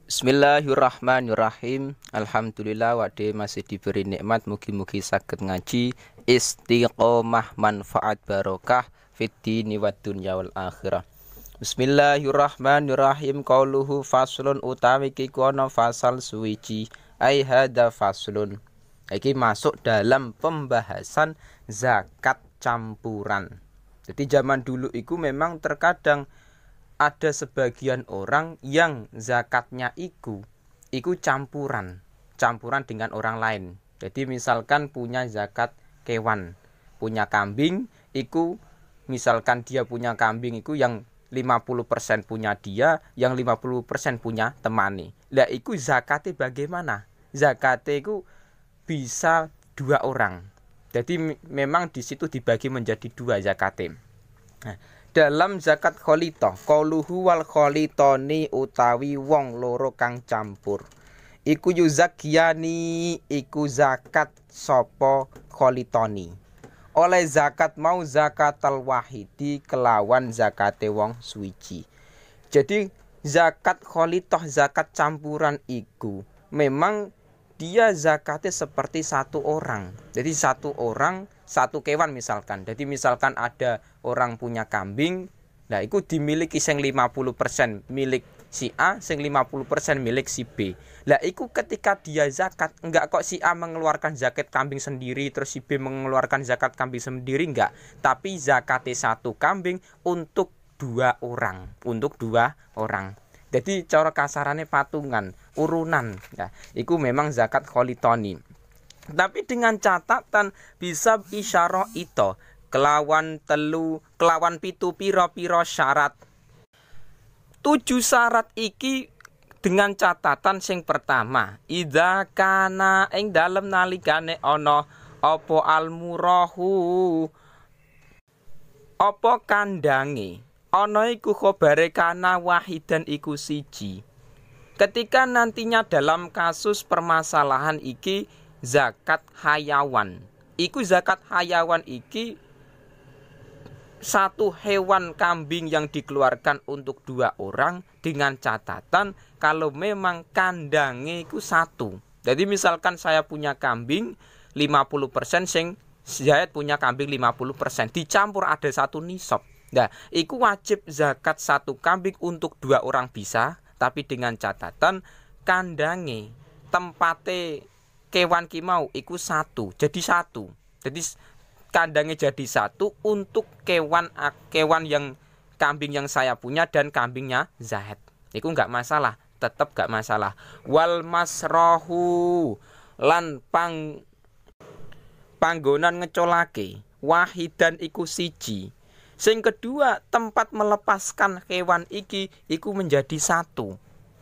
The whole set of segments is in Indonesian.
Bismillahirrahmanirrahim. Alhamdulillah wade masih diberi nikmat, mugi-mugi saged ngaji istiqomah manfaat barokah fid dini wad dunya wal akhirah. Bismillahirrahmanirrahim. Qauluhu faslun utawi iku ana fasal suwiji ai hada faslun. Iki masuk dalam pembahasan zakat campuran. Jadi zaman dulu itu memang terkadang ada sebagian orang yang zakatnya iku campuran dengan orang lain. Jadi misalkan punya zakat kewan, punya kambing, iku misalkan dia punya kambing iku yang 50% punya dia, yang 50% punya temani. Lah iku zakatnya bagaimana? Zakatnya iku bisa dua orang. Jadi memang di situ dibagi menjadi dua zakatnya. Nah, dalam zakat kholitoh, qauluhu wal kholitoni utawi wong loro kang campur. Iku yuzakyani iku zakat sopo kholitoni. Oleh zakat mau zakatal wahidi kelawan zakate wong suwiji. Jadi zakat kholitoh, zakat campuran iku memang dia zakatnya seperti satu orang. Jadi satu orang, satu kewan misalkan. Jadi misalkan ada orang punya kambing, nah itu dimiliki sing 50% milik si A, sing 50% milik si B. Lah itu ketika dia zakat, enggak kok si A mengeluarkan zakat kambing sendiri, terus si B mengeluarkan zakat kambing sendiri, enggak. Tapi zakatnya satu kambing untuk dua orang, Jadi cara kasarannya patungan, urunan. Nah, itu memang zakat kholitoni. Tapi dengan catatan bisa isyarah itu kelawan pitu piro syarat. 7 syarat iki dengan catatan sing pertama, idza kana ing dalem nalikane ana apa almurahu apa kandange ana iku khobare kana wahidan iku siji. Ketika nantinya dalam kasus permasalahan iki zakat hayawan. Iku zakat hayawan iki satu hewan kambing yang dikeluarkan untuk dua orang dengan catatan kalau memang kandangnya itu satu. Jadi misalkan saya punya kambing 50%, sing Zahid punya kambing 50%, dicampur ada satu nisab. Nah, iku wajib zakat satu kambing untuk dua orang bisa, tapi dengan catatan kandange tempate kewan ki mau iku satu. Jadi kandangnya jadi satu untuk kewan yang kambing yang saya punya dan kambingnya Zahid. Iku enggak masalah, tetap enggak masalah. Wal masrahu lan panggonan ngecolake wahidan iku siji. Sing kedua, tempat melepaskan hewan iki iku menjadi satu.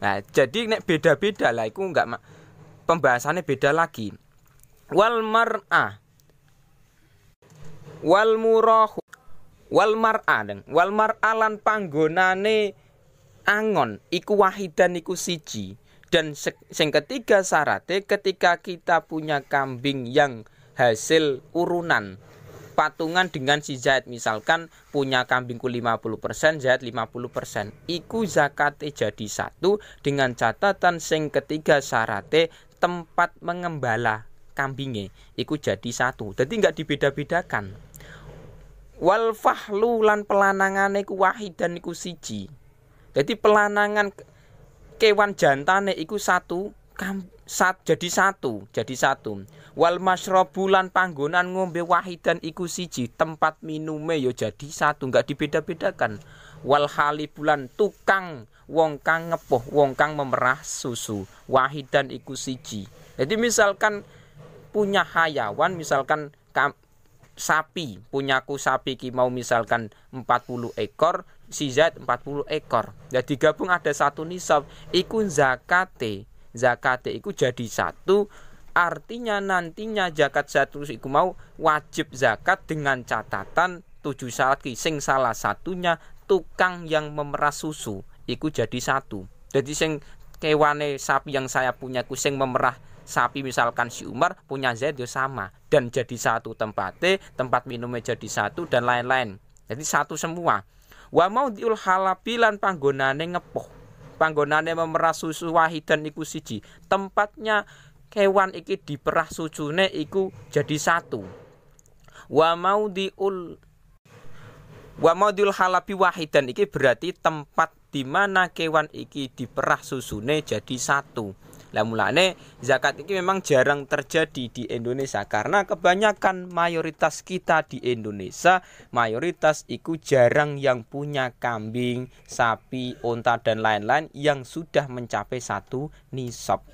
Nah, jadi nek beda-beda lah iku enggak pembahasannya beda lagi. Wal mar'ah wal murahu wal mar'ah lan panggonane angon iku wahidan iku siji. Dan sing ketiga syaratnya ketika kita punya kambing yang hasil urunan patungan dengan si Zaid, misalkan punya kambingku 50%, Zaid 50%, iku zakate jadi satu dengan catatan sing ketiga syaratnya tempat mengembala kambingnya iku jadi satu. Jadi enggak dibeda-bedakan. Wal fahlu lan pelanangane iku wahidan iku siji. Jadi pelanangan kewan jantane iku jadi satu. Wal masyrabu lan panggonan ngombe wahidan iku siji, tempat minume yo jadi satu, enggak dibeda-bedakan. Wal halibulan tukang wong kang ngepuh, wong kang memerah susu, wahidan iku siji. Jadi misalkan punya hayawan, misalkan sapi, punyaku sapi ki mau misalkan 40 ekor, si Zaid 40 ekor. Jadi gabung ada satu nisab, iku zakate iku jadi satu. Artinya nantinya zakat satu iku mau wajib zakat dengan catatan 7 syarat sing salah satunya tukang yang memerah susu iku jadi satu. Jadi sing kewane sapi yang saya punya ku sing memerah sapi misalkan si Umar punya Zaid yo sama dan jadi satu tempatnya, tempat minumnya jadi satu dan lain-lain. Jadi satu semua. Wa maudhi'ul halabilan panggonane ngepuh. panggonane memerah susu wahidan iku siji. Tempatnya kewan iki diperah susune iku jadi satu. Wa maudhiul halabi wahidan iki berarti tempat di mana kewan iki diperah susune jadi satu. Lah mulane zakat ini memang jarang terjadi di Indonesia karena kebanyakan mayoritas kita di Indonesia mayoritas iku jarang yang punya kambing, sapi, unta dan lain-lain yang sudah mencapai satu nisab.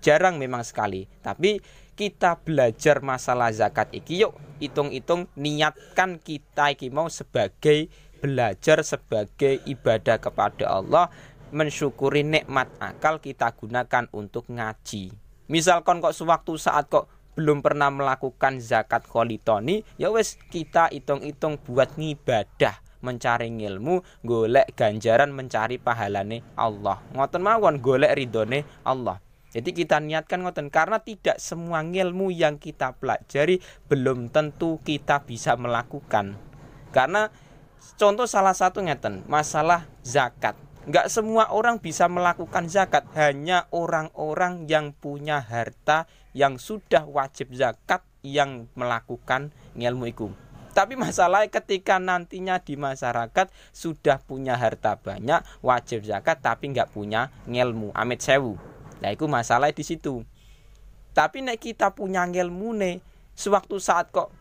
Jarang memang sekali. Tapi kita belajar masalah zakat iki yuk hitung-hitung niatkan kita iki mau sebagai belajar sebagai ibadah kepada Allah, mensyukuri nikmat akal kita gunakan untuk ngaji. Misalkan kok sewaktu saat kok belum pernah melakukan zakat kholitoni, ya wes kita hitung-hitung buat ngibadah, mencari ilmu, golek ganjaran, mencari pahalane Allah. Ngoten mawon golek ridhone Allah. Jadi kita niatkan ngoten karena tidak semua ilmu yang kita pelajari belum tentu kita bisa melakukan. Karena contoh salah satu ngeten, masalah zakat. Enggak semua orang bisa melakukan zakat, hanya orang-orang yang punya harta yang sudah wajib zakat yang melakukan ilmu itu. Tapi masalahnya ketika nantinya di masyarakat sudah punya harta banyak, wajib zakat tapi enggak punya ilmu, amit sewu. Nah itu masalah di situ. Tapi nek kita punya ilmu nih, sewaktu saat kok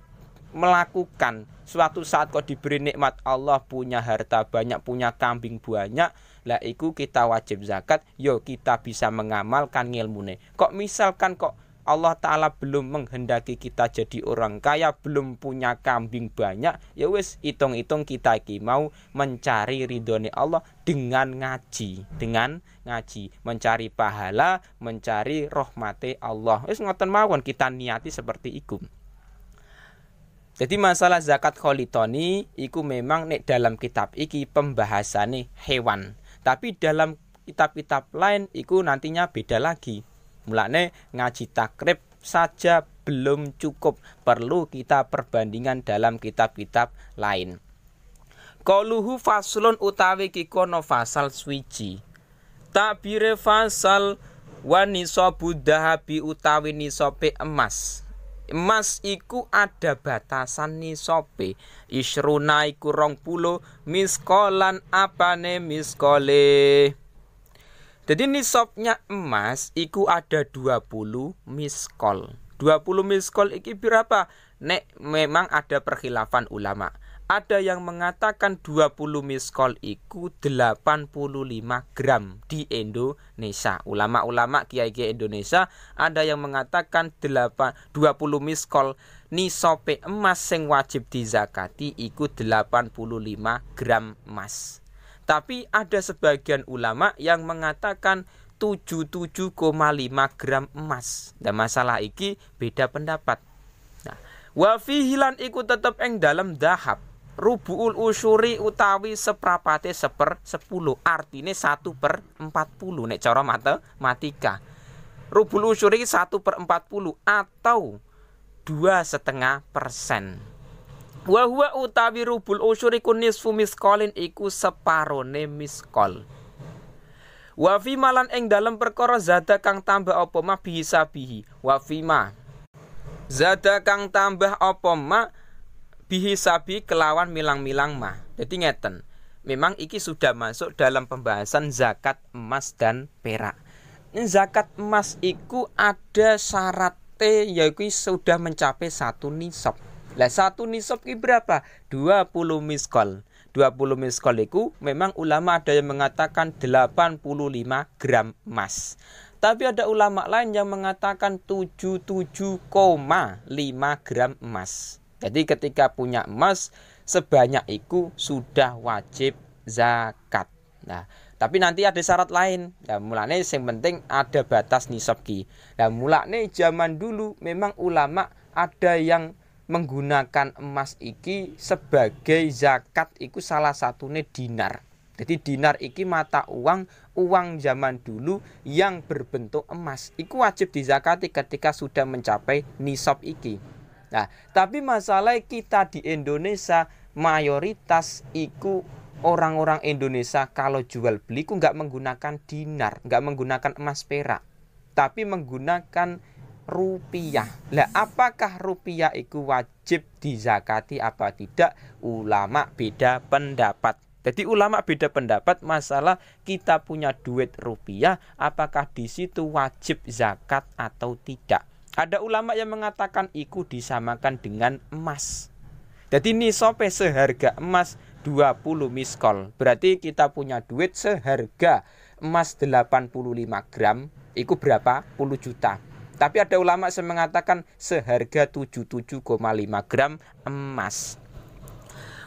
melakukan, suatu saat kok diberi nikmat Allah punya harta banyak, punya kambing banyak, lah iku kita wajib zakat, yo kita bisa mengamalkan ilmune. Kok misalkan kok Allah Ta'ala belum menghendaki kita jadi orang kaya, belum punya kambing banyak, ya wis hitung-hitung kita iki mau mencari ridhone Allah dengan ngaji, mencari pahala, mencari rahmate Allah. Wis ngoten mawon kita niati seperti iku. Jadi masalah zakat kholitoni iku memang nek dalam kitab iki pembahasane hewan. Tapi dalam kitab-kitab lain iku nantinya beda lagi. Mulane ngaji takrib saja belum cukup, perlu kita perbandingan dalam kitab-kitab lain. Qauluhu faslun utawi kikono fasal swiji. Takbire fasal wa nisabu dahabi utawi nisabe emas. Emas iku ada batasan nisabe. Isruna iku 20 miskolan apane miskole. Jadi nisabnya emas iku ada 20 miskol. 20 miskol iki berapa? Nek memang ada perkhilafan ulama. Ada yang mengatakan 20 miskol iku 85 gram di Indonesia. Ulama-ulama kiai-kiai Indonesia ada yang mengatakan 20 miskol nisabe emas sing wajib dizakati iku 85 gram emas. Tapi ada sebagian ulama yang mengatakan 77,5 gram emas. Dan masalah iki beda pendapat. Nah, wa fihilan iku tetep ing dalam dahab. Rubu'ul usyuri utawi seprapate 1/10. Artine 1/40 nek cara matematika. Rubu'ul usyuri 1/40 atau 2,5%. Wa huwa utawi rubul usyuri ku nisfu miskolin iku separone miskol. Wa fi malan ing dalem perkara zada kang tambah apa ma bihisabihi. Wa fi ma zada kang tambah apa ma bihisabi kelawan milang-milang mah. Jadi ngeten. Memang iki sudah masuk dalam pembahasan zakat emas dan perak. Zakat emas iku ada syaratnya yaitu sudah mencapai 1 nisab. Lah 1 nisab iki berapa? 20 miskol. 20 miskol iku memang ulama ada yang mengatakan 85 gram emas. Tapi ada ulama lain yang mengatakan 77,5 gram emas. Jadi ketika punya emas sebanyak itu sudah wajib zakat. Nah, tapi nanti ada syarat lain. Nah, mulane yang penting ada batas nisab ki. Nah, mulane zaman dulu memang ulama ada yang menggunakan emas iki sebagai zakat iku salah satunya dinar. Jadi dinar iki mata uang zaman dulu yang berbentuk emas. Iku wajib dizakati ketika sudah mencapai nisab iki. Nah, tapi masalah kita di Indonesia mayoritas iku orang-orang Indonesia kalau jual beli ku nggak menggunakan dinar, nggak menggunakan emas perak, tapi menggunakan rupiah. Lah apakah rupiah itu wajib dizakati apa tidak? Ulama beda pendapat. Jadi ulama beda pendapat masalah kita punya duit rupiah, apakah di situ wajib zakat atau tidak. Ada ulama yang mengatakan itu disamakan dengan emas. Jadi nisobe seharga emas 20 miskol. Berarti kita punya duit seharga emas 85 gram, itu berapa? 10 juta. Tapi ada ulama yang mengatakan seharga 77,5 gram emas.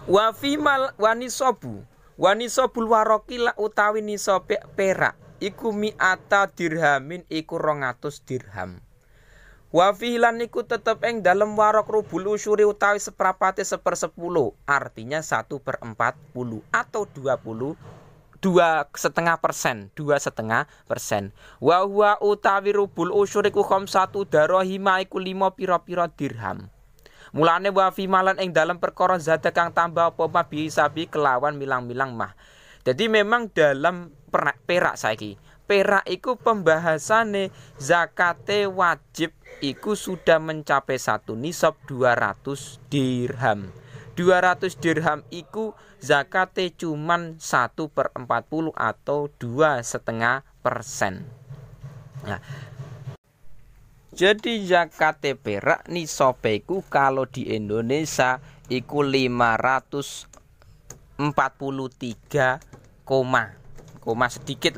Wa fimal wanisobu wanisobul warokila utawi nisobe perak iku mi'ata dirhamin iku 200 dirham. Wa filan iku tetep ing dalem warok rubul usyuri utawi seprapate 1/10, artinya 1/40 atau 2,5%. Wa huwa utawi rubul usyur iku khamsatu darahima iku 5 pira-pira dirham. Mulane wa fi malan ing dalam perkara zada kang tambah apa bisabi kelawan milang-milang mah. Jadi memang dalam perak saiki. Perak iku pembahasane zakate wajib iku sudah mencapai 1 nisab 200 dirham. 200 dirham iku zakate cuman 1/40 atau 2,5%. Nah, jadi zakate perak nisabe iku kalau di Indonesia iku 543 koma sedikit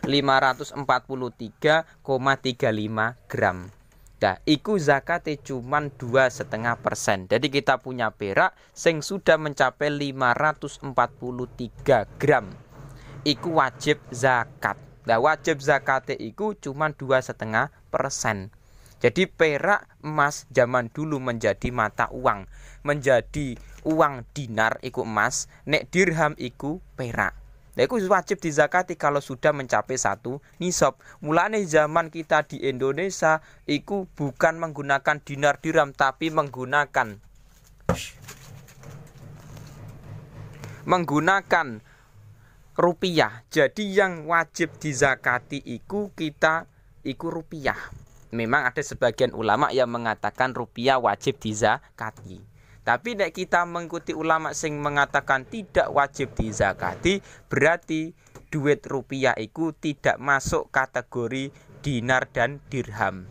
543,35 gram. Nah, iku zakate cuman 2,5%. Jadi kita punya perak sing sudah mencapai 543 gram. Iku wajib zakat. Nah, wajib zakate iku cuman 2,5%. Jadi perak emas zaman dulu menjadi mata uang, menjadi uang dinar iku emas, nek dirham iku perak. Nah, itu wajib dizakati kalau sudah mencapai 1 nisab. Mulane zaman kita di Indonesia itu bukan menggunakan dinar dirham tapi menggunakan rupiah. Jadi yang wajib dizakati iku rupiah. Memang ada sebagian ulama yang mengatakan rupiah wajib dizakati. Tapi nek kita mengikuti ulama sing mengatakan tidak wajib dizakati, berarti duit rupiah itu tidak masuk kategori dinar dan dirham.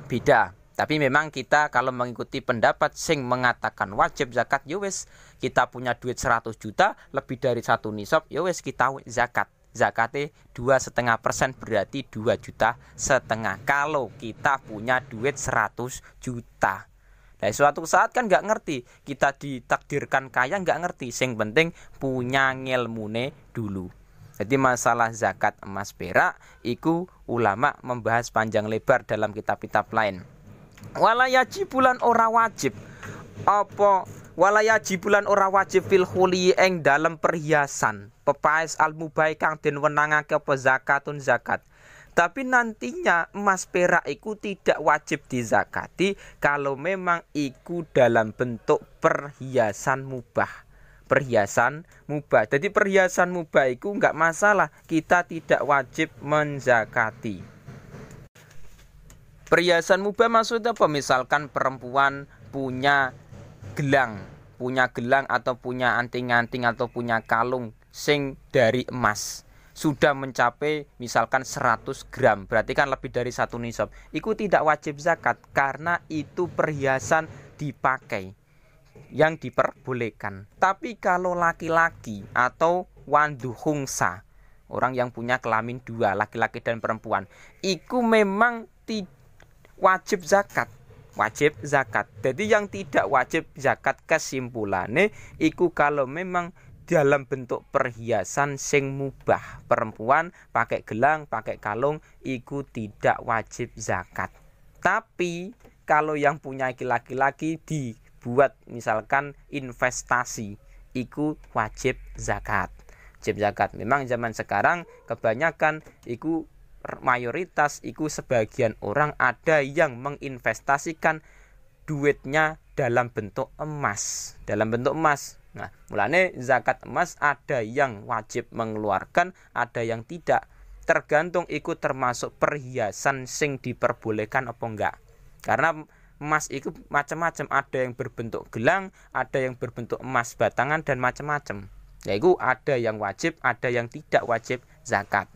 Beda. Tapi memang kita kalau mengikuti pendapat sing mengatakan wajib zakat, ya wis kita punya duit 100 juta lebih dari 1 nisab, ya wis kita zakat. Zakatnya 2,5% berarti 2,5 juta. Kalau kita punya duit 100 juta. Nah, suatu saat kan nggak ngerti, kita ditakdirkan kaya nggak ngerti, sing penting punya ngilmune dulu. Jadi masalah zakat emas perak iku ulama membahas panjang lebar dalam kitab-kitab lain. Walayajibulan ora wajib apa walayajibulan ora wajib fil khuli ing dalam perhiasan pepaes al-mubai kang den wenangake apa zakatun zakat. Tapi nantinya emas perak itu tidak wajib dizakati kalau memang itu dalam bentuk perhiasan mubah. Perhiasan mubah. Jadi perhiasan mubah itu enggak masalah, kita tidak wajib menzakati. Perhiasan mubah maksudnya apa? Misalkan perempuan punya gelang atau punya anting-anting atau punya kalung sing dari emas. Sudah mencapai misalkan 100 gram, berarti kan lebih dari 1 nisab. Itu tidak wajib zakat karena itu perhiasan dipakai yang diperbolehkan. Tapi kalau laki-laki atau wanduhungsa, orang yang punya kelamin 2, laki-laki dan perempuan, itu memang wajib zakat. Wajib zakat. Jadi yang tidak wajib zakat kesimpulannya itu kalau memang dalam bentuk perhiasan sing mubah. Perempuan pakai gelang, pakai kalung, itu tidak wajib zakat. Tapi kalau yang punya laki-laki dibuat misalkan investasi, itu wajib zakat. Wajib zakat. Memang zaman sekarang kebanyakan itu mayoritas itu sebagian orang ada yang menginvestasikan duitnya dalam bentuk emas. Dalam bentuk emas. Nah, mulane zakat emas ada yang wajib mengeluarkan, ada yang tidak. Tergantung ikut termasuk perhiasan sing diperbolehkan apa enggak. Karena emas itu macam-macam, ada yang berbentuk gelang, ada yang berbentuk emas batangan dan macam-macam. Yaitu ada yang wajib, ada yang tidak wajib zakat.